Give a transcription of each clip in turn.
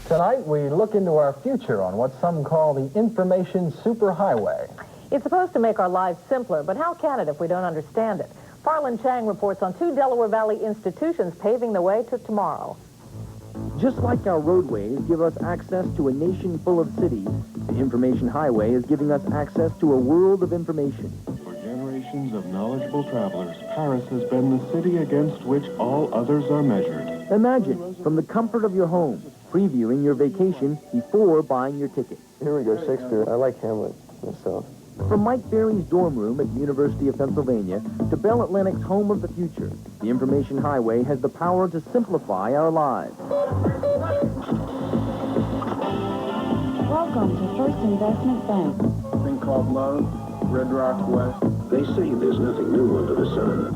Tonight, we look into our future on what some call the information superhighway. It's supposed to make our lives simpler, but how can it if we don't understand it? Farland Chang reports on 2 Delaware Valley institutions paving the way to tomorrow. Just like our roadways give us access to a nation full of cities, the information highway is giving us access to a world of information. For generations of knowledgeable travelers, Paris has been the city against which all others are measured. Imagine, from the comfort of your home, previewing your vacation before buying your ticket. Here we go, Shakespeare. I like Hamlet myself. From Mike Berry's dorm room at the University of Pennsylvania to Bell Atlantic's home of the future, the information highway has the power to simplify our lives. Welcome to First Investment Bank. A thing called love, Red Rock West. They say there's nothing new under the sun.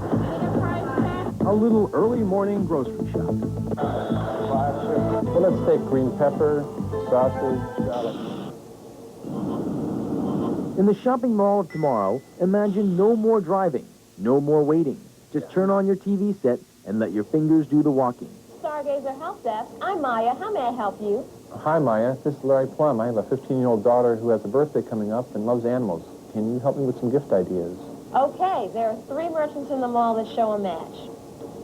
A little early morning grocery shop. Well, let's take green pepper, sausage, salad. In the shopping mall of tomorrow, imagine no more driving, no more waiting. Just turn on your TV set and let your fingers do the walking. Stargazer Help Desk. I'm Maya. How may I help you? Hi, Maya. This is Larry Plum. I have a 15-year-old daughter who has a birthday coming up and loves animals. Can you help me with some gift ideas? Okay, there are 3 merchants in the mall that show a match.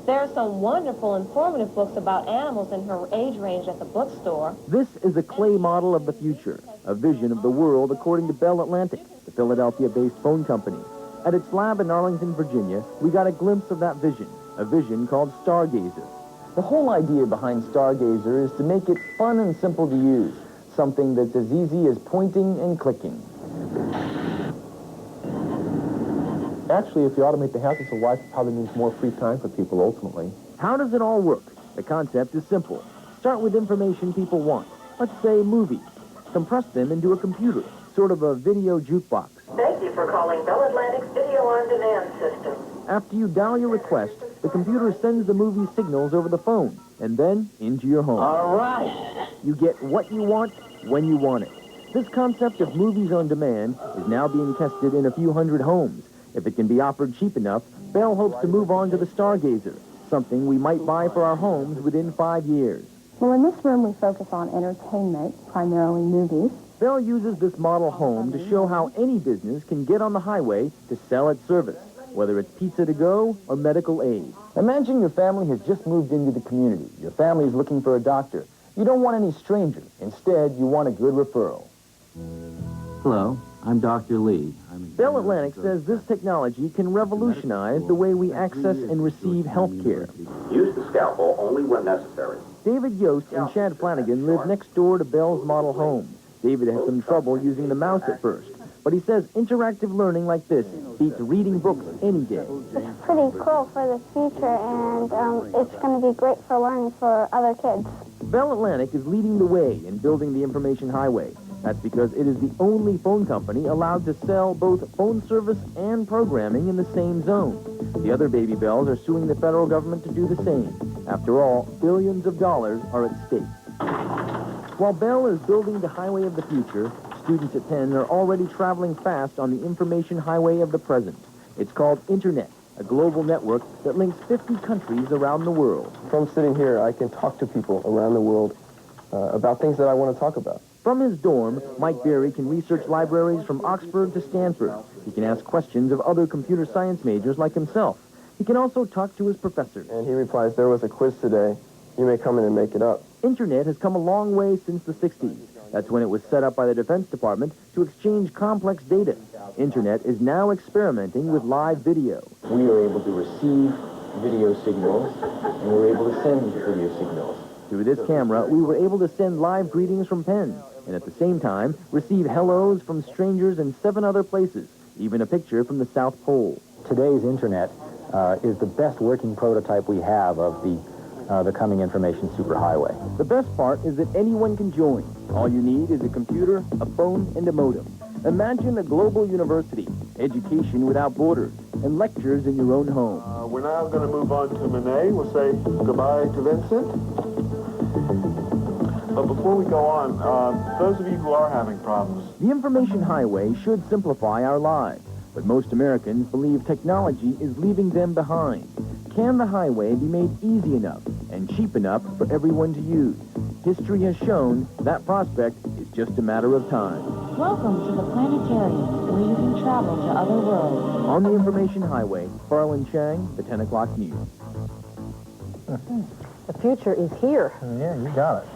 There are some wonderful, informative books about animals in her age range at the bookstore. This is a clay model of the future, a vision of the world according to Bell Atlantic, the Philadelphia-based phone company. At its lab in Arlington, Virginia, we got a glimpse of that vision, a vision called Stargazer. The whole idea behind Stargazer is to make it fun and simple to use, something that's as easy as pointing and clicking. Actually, if you automate the hazards of life, it probably means more free time for people ultimately. How does it all work? The concept is simple. Start with information people want. Let's say movies. Compress them into a computer, sort of a video jukebox. Thank you for calling Bell Atlantic's Video On Demand system. After you dial your request, the computer sends the movie signals over the phone, and then into your home. All right. You get what you want, when you want it. This concept of movies on demand is now being tested in a few hundred homes. If it can be offered cheap enough, Bell hopes to move on to the Stargazer, something we might buy for our homes within 5 years. Well, in this room, we focus on entertainment, primarily movies. Bell uses this model home to show how any business can get on the highway to sell its service, whether it's pizza to go or medical aid. Imagine your family has just moved into the community. Your family is looking for a doctor. You don't want any stranger. Instead, you want a good referral. Hello, I'm Dr. Lee. Bell Atlantic says this technology can revolutionize the way we access and receive health care. Use the scalpel only when necessary. David Yost and Chad Flanagan live next door to Bell's model home. David had some trouble using the mouse at first, but he says interactive learning like this beats reading books any day. It's pretty cool for the future, and it's going to be great for learning for other kids. Bell Atlantic is leading the way in building the information highway. That's because it is the only phone company allowed to sell both phone service and programming in the same zone. The other baby Bells are suing the federal government to do the same. After all, billions of dollars are at stake. While Bell is building the highway of the future, students at Penn are already traveling fast on the information highway of the present. It's called Internet, a global network that links 50 countries around the world. From sitting here, I can talk to people around the world about things that I want to talk about. From his dorm, Mike Berry can research libraries from Oxford to Stanford. He can ask questions of other computer science majors like himself. He can also talk to his professors. And he replies, there was a quiz today. You may come in and make it up. Internet has come a long way since the 60s. That's when it was set up by the Defense Department to exchange complex data. Internet is now experimenting with live video. We are able to receive video signals, and we're able to send video signals. Through this camera, we were able to send live greetings from Penn, and at the same time, receive hellos from strangers in 7 other places, even a picture from the South Pole. Today's Internet is the best working prototype we have of the coming information superhighway. The best part is that anyone can join. All you need is a computer, a phone, and a modem. Imagine a global university, education without borders, and lectures in your own home. We're now going to move on to Monet. We'll say goodbye to Vincent. But before we go on, those of you who are having problems... The information highway should simplify our lives, but most Americans believe technology is leaving them behind. Can the highway be made easy enough and cheap enough for everyone to use? history has shown that prospect is just a matter of time. Welcome to the planetarium, where you can travel to other worlds. On the Information Highway, Farland Chang, the 10 o'clock news. The future is here. Yeah, you got it.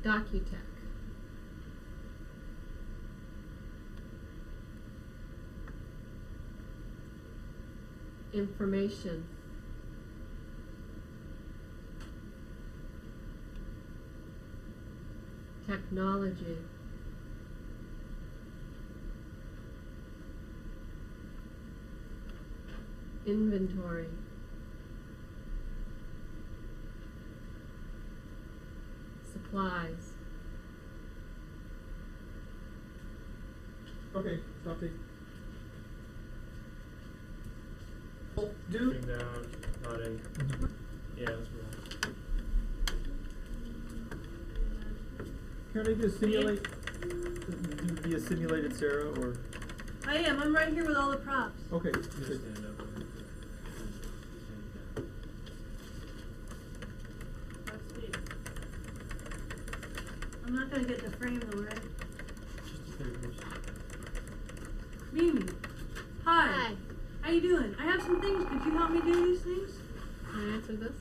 Docutech. Information. Technology. Inventory. Supplies. Okay, stop it. Do down, nodding. Yeah, that's real. Can I just simulate? Be a simulated Sarah, or? I am. I'm right here with all the props. Okay. Stand up. I'm not gonna get the frame though, right? Just a second. Mimi. Hi. How you doing? I have some things. Could you help me do these things? Can I answer this?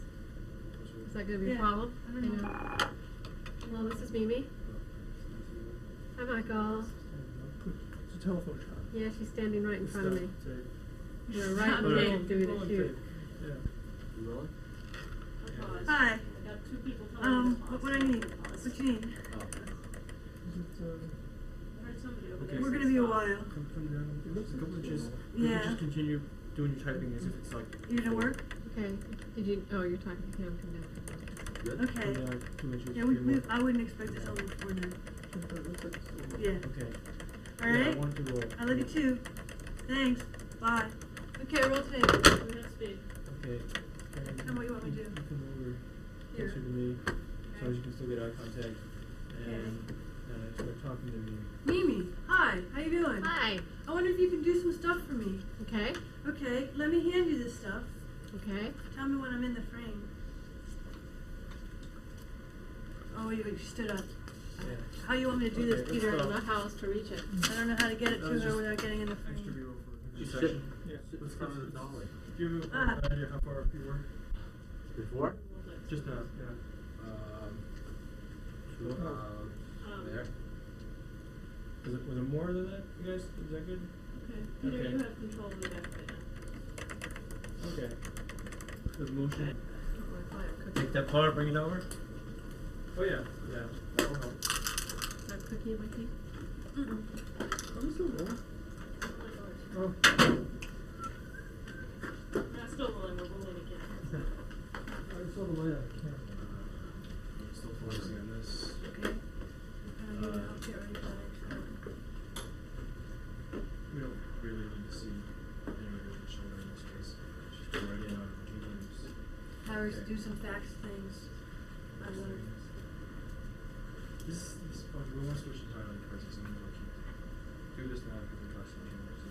Is that going to be a Yeah. problem? I don't know. Hello, this is Mimi. Hi, Michael. It's a telephone shot. Yeah, she's standing right in front of me. We're Stop right in the middle it. of doing a shoot. Yeah. You rolling? Hi. What would I need? What you need? We're gonna be a while. It looks a couple inches. Yeah. You can just continue doing your typing as if it's like. You gonna work? Okay. Did you? Oh, you're talking to him. Come down. Good? Okay. Come down 2 inches. Yeah, I wouldn't expect this over before then. Yeah. Okay. All Yeah, I right. want to roll. I love you too. Thanks. Bye. Okay, roll tape. We have speed. Okay. Tell me what you want me to do. You come over Here. closer to me, so as you can still get eye contact, and start talking to me. Mimi. Hi. How you doing? Hi. I wonder if you can do some stuff for me. Okay. Okay. Let me hand you this stuff. Okay. Tell me when I'm in the frame. Oh, you stood up. Yeah. How you want me to do this, Okay, Peter? I don't know how else to reach it. I don't know how to get it to her just without getting in the Extra frame. B-roll for You this sit. section. Yeah. Sit in front of the dolly. Do you have an idea how far up you were? Before? Just now, yeah. There. Was it more than that, you guys? Is that good? Okay. Peter, Okay. you have control of the back right now. Okay. The motion. Oh, I thought it could Take that part, bring it over. Oh yeah, yeah. That'll help. Is that cookie in my teeth? Oh, this is good. Oh. That's still rolling. We're rolling again. I saw the light on the camera. Still focusing on this. Okay. I'm gonna help get ready for the next one. We don't really need to see any of the shoulder in this case. Just go right in on G-limbs. Paris, do some fax things. I learned. This we want to switch entirely to crisis and unfortunately. Do this now because it costs some changes.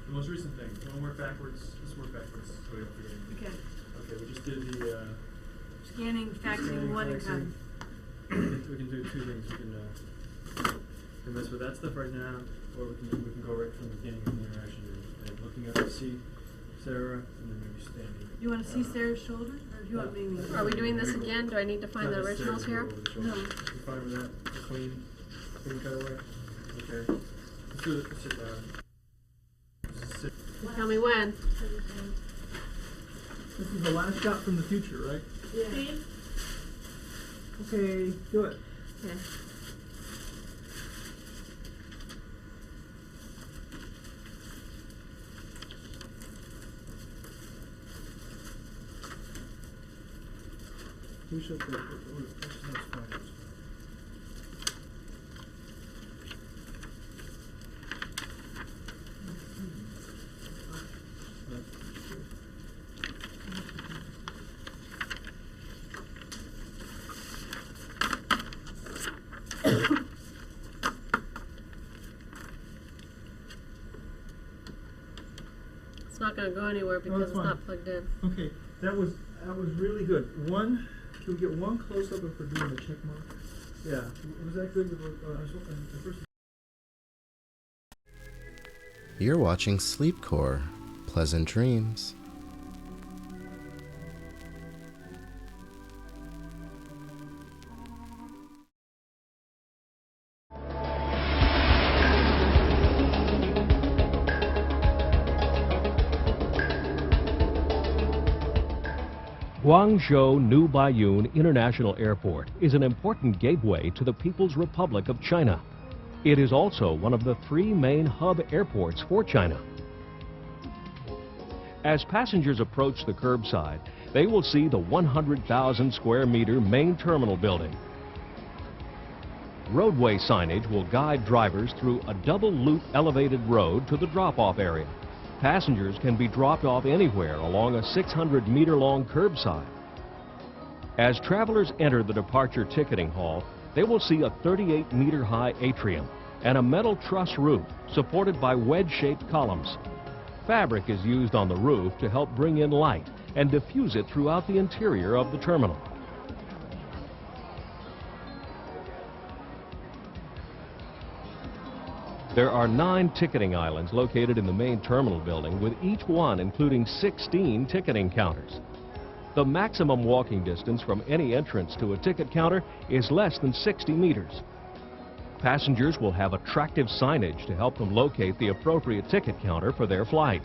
The most recent thing. Don't work backwards. Let's work backwards so we don't forget anything. Okay. Okay, we just did the Scanning, faxing, one income. We can do two things. We can mess with that stuff right now, or we can go right from the beginning of the interaction and looking up to see Sarah and then maybe standing. You want to see Sarah's shoulder, or do you want me to? Are we doing this again? Do I need to find the originals here? No. You fine with that? The clean cutaway? Okay. Let's do it. Sit down. Sit. Tell me when. This is the last shot from the future, right? Yeah. Okay, do it. Okay. We should go. That's fine. It's not going to go anywhere because it's not plugged in. Okay, that was really good. One, can we get one close up of her doing the check mark? Yeah, was that good? The first. You're watching Sleepcore. Pleasant dreams. Guangzhou New Baiyun International Airport is an important gateway to the People's Republic of China. It is also one of the 3 main hub airports for China. As passengers approach the curbside, they will see the 100,000 square meter main terminal building. Roadway signage will guide drivers through a double-loop elevated road to the drop-off area. Passengers can be dropped off anywhere along a 600-meter-long curbside. As travelers enter the departure ticketing hall, they will see a 38-meter-high atrium and a metal truss roof supported by wedge-shaped columns. Fabric is used on the roof to help bring in light and diffuse it throughout the interior of the terminal. There are 9 ticketing islands located in the main terminal building, with each one including 16 ticketing counters. The maximum walking distance from any entrance to a ticket counter is less than 60 meters. Passengers will have attractive signage to help them locate the appropriate ticket counter for their flight.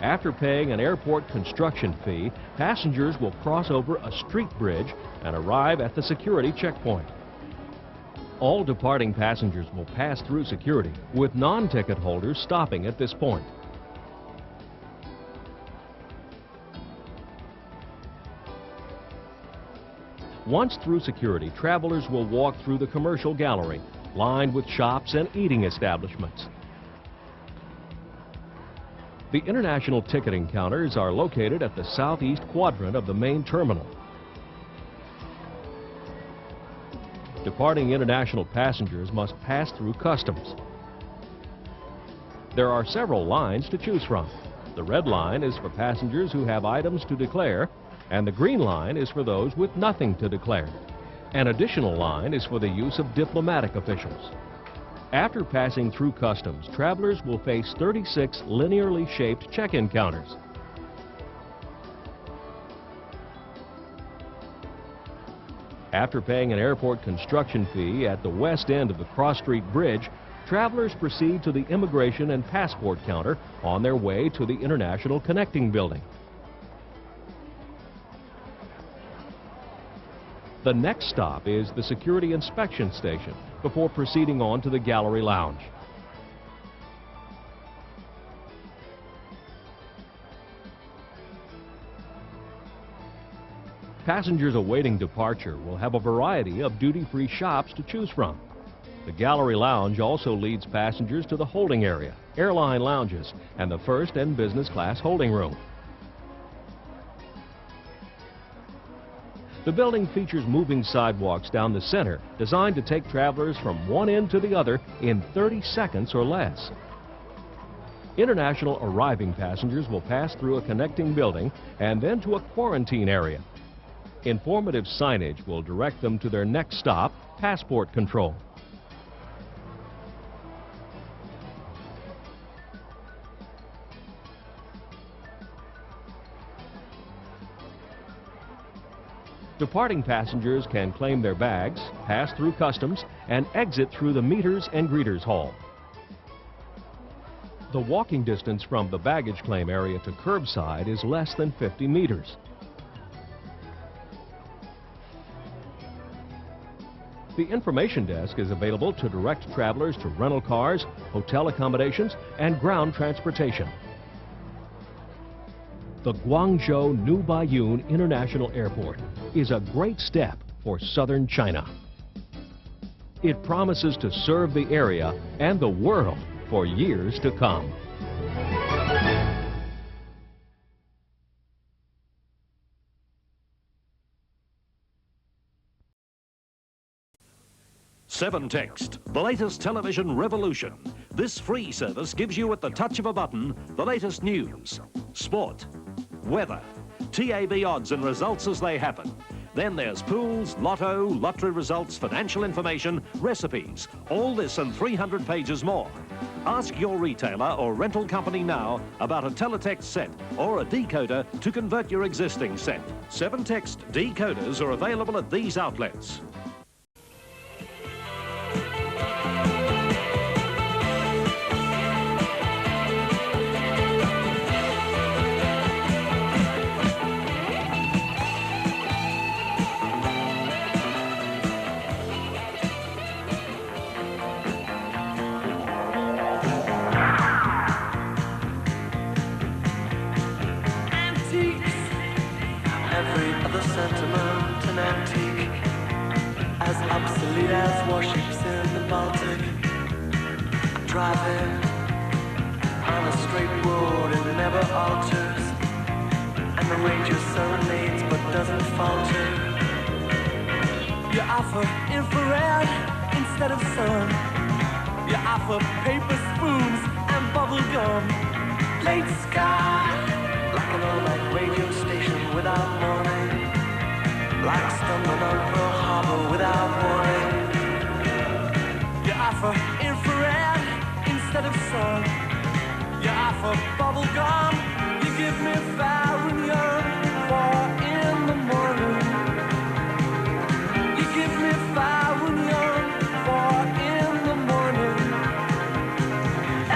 After paying an airport construction fee, passengers will cross over a street bridge and arrive at the security checkpoint. All departing passengers will pass through security, with non-ticket holders stopping at this point. Once through security, travelers will walk through the commercial gallery, lined with shops and eating establishments. The international ticketing counters are located at the southeast quadrant of the main terminal. Departing international passengers must pass through customs. There are several lines to choose from. The red line is for passengers who have items to declare, and the green line is for those with nothing to declare. An additional line is for the use of diplomatic officials. After passing through customs, travelers will face 36 linearly shaped check-in counters. After paying an airport construction fee at the west end of the Cross Street Bridge, travelers proceed to the immigration and passport counter on their way to the International Connecting Building. The next stop is the security inspection station before proceeding on to the gallery lounge. Passengers awaiting departure will have a variety of duty-free shops to choose from. The Gallery Lounge also leads passengers to the holding area, airline lounges, and the first and business class holding room. The building features moving sidewalks down the center, designed to take travelers from one end to the other in 30 seconds or less. International arriving passengers will pass through a connecting building and then to a quarantine area. Informative signage will direct them to their next stop, passport control. Departing passengers can claim their bags, pass through customs, and exit through the meters and greeters hall. The walking distance from the baggage claim area to curbside is less than 50 meters. The information desk is available to direct travelers to rental cars, hotel accommodations, and ground transportation. The Guangzhou New Baiyun International Airport is a great step for southern China. It promises to serve the area and the world for years to come. Seven Text, the latest television revolution. This free service gives you at the touch of a button the latest news, sport, weather, TAB odds and results as they happen. Then there's pools, lotto, lottery results, financial information, recipes, all this and 300 pages more. Ask your retailer or rental company now about a teletext set or a decoder to convert your existing set. 7 Text decoders are available at these outlets. Every other sentiment an antique, as obsolete as warships in the Baltic. Driving on a straight road, it never alters, and the ranger serenades but doesn't falter. You offer infrared instead of sun. You offer paper spoons and bubble gum. Late sky, like an all-night radio station without warning, like stumbling on Pearl Harbor without warning. You offer infrared instead of sun. You offer bubble gum. You give me fire and young for in the morning. You give me fire and young for in the morning.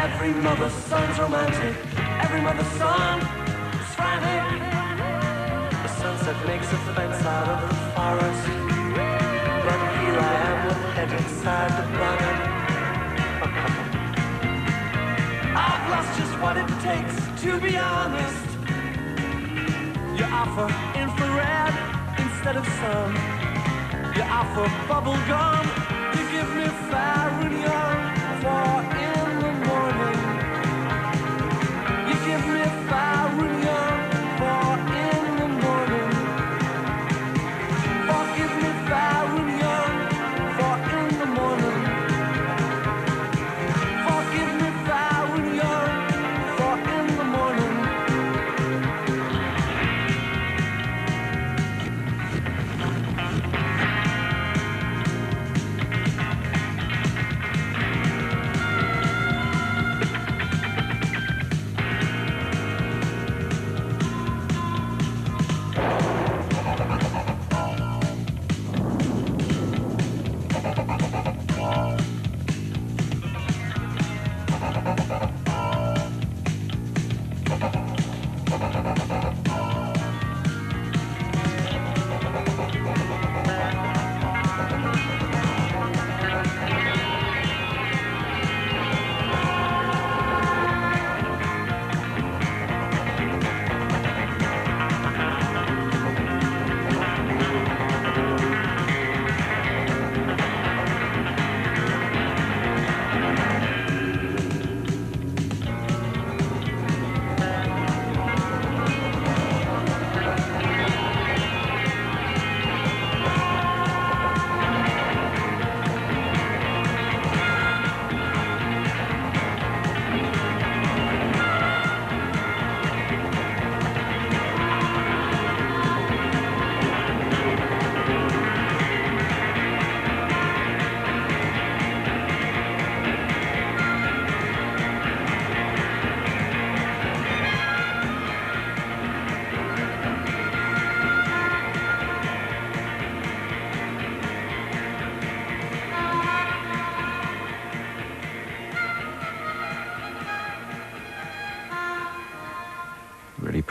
Every mother's son's romantic. Every mother's son is frantic. The sunset makes a fence out of the forest, but here I am with head inside the bonnet. I've lost just what it takes to be honest. You offer infrared instead of sun. You offer bubble gum. You give me fire and young for in the morning. You give me fire and young for in the morning. Forgive me fire and young for in the morning. Forgive me fire and young for in the morning.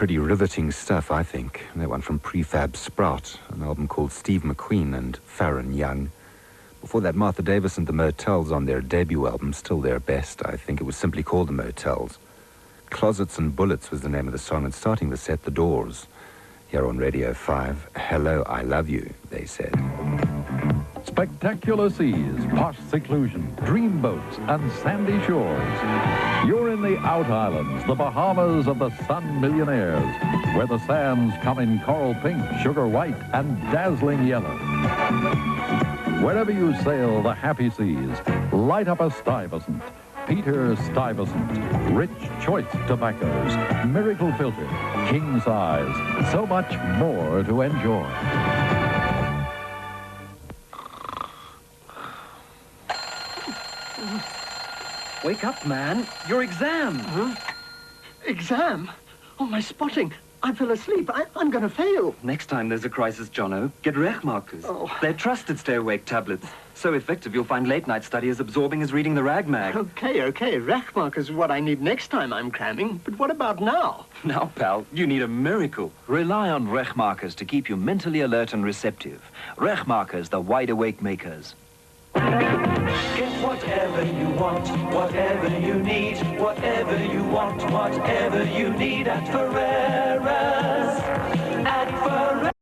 pretty riveting stuff, I think. That one from Prefab Sprout, an album called Steve McQueen and Farron Young. Before that, Martha Davis and the Motels on their debut album, still their best. I think it was simply called the Motels. Closets and Bullets was the name of the song, and starting the set, The Doors. Here on Radio 5, Hello, I Love You, they said. Spectacular seas, posh seclusion, dreamboats, and sandy shores. You're in the Out Islands, the Bahamas of the sun millionaires, where the sands come in coral pink, sugar white, and dazzling yellow. Wherever you sail the happy seas, light up a Stuyvesant. Peter Stuyvesant, rich choice tobaccos, miracle filter, king size, so much more to enjoy. Wake up, man. Your exam. Huh? Exam? Oh, my spotting. I fell asleep. I'm going to fail. Next time there's a crisis, Jono, get Rechmarkers. Oh. They're trusted stay-awake tablets. So effective you'll find late-night study as absorbing as reading the rag mag. Okay. Rechmarkers is what I need next time I'm cramming. But what about now? Now, pal, you need a miracle. Rely on Rechmarkers to keep you mentally alert and receptive. Rechmarkers, the wide-awake makers. Get whatever you want, whatever you need, whatever you want, whatever you need at Ferreira's. At Ferreira's.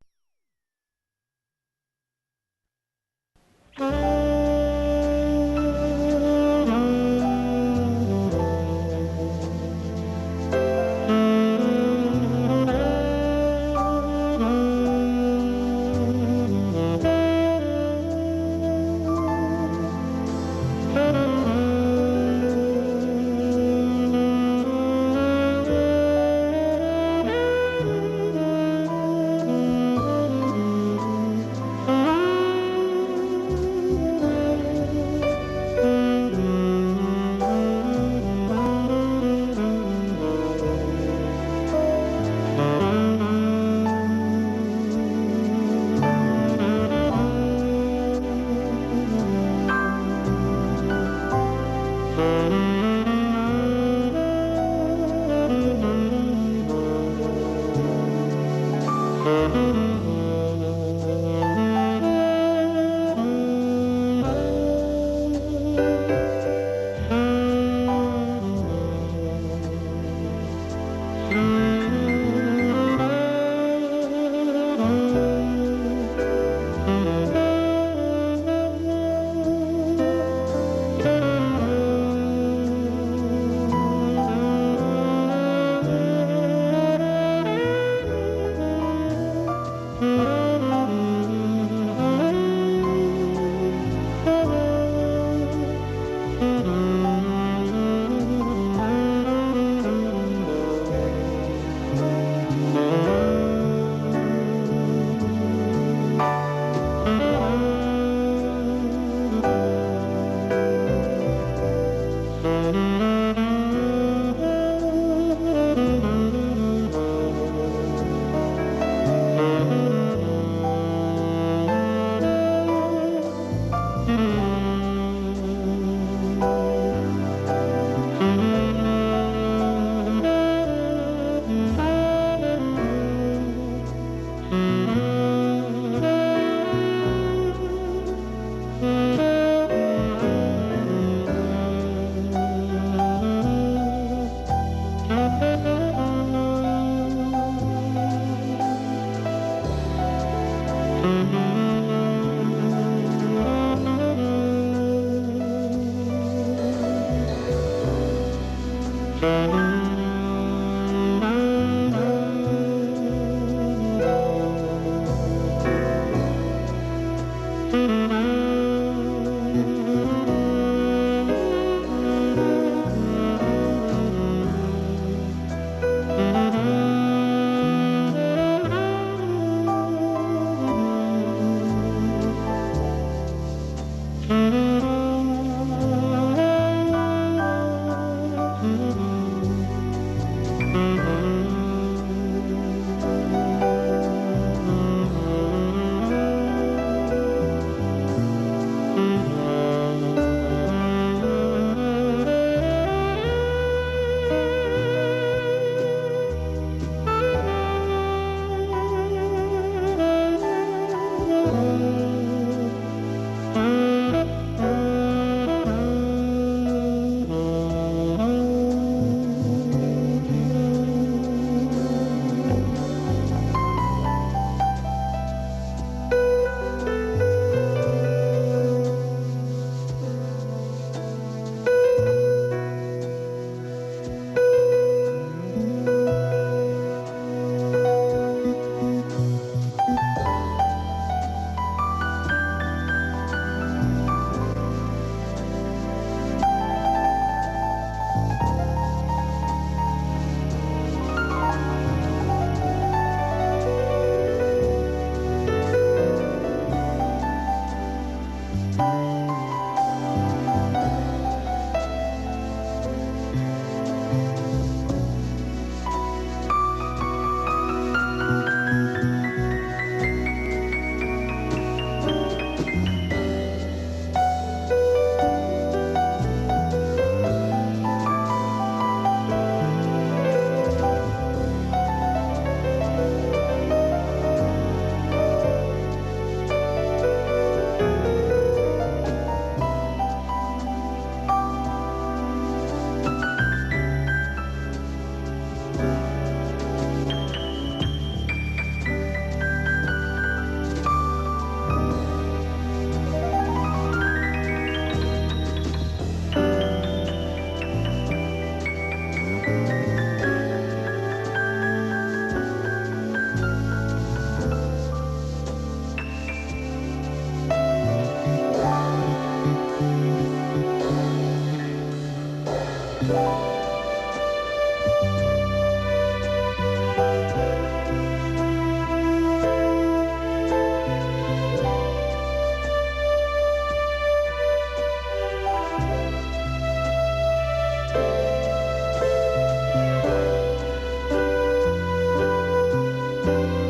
Thank you.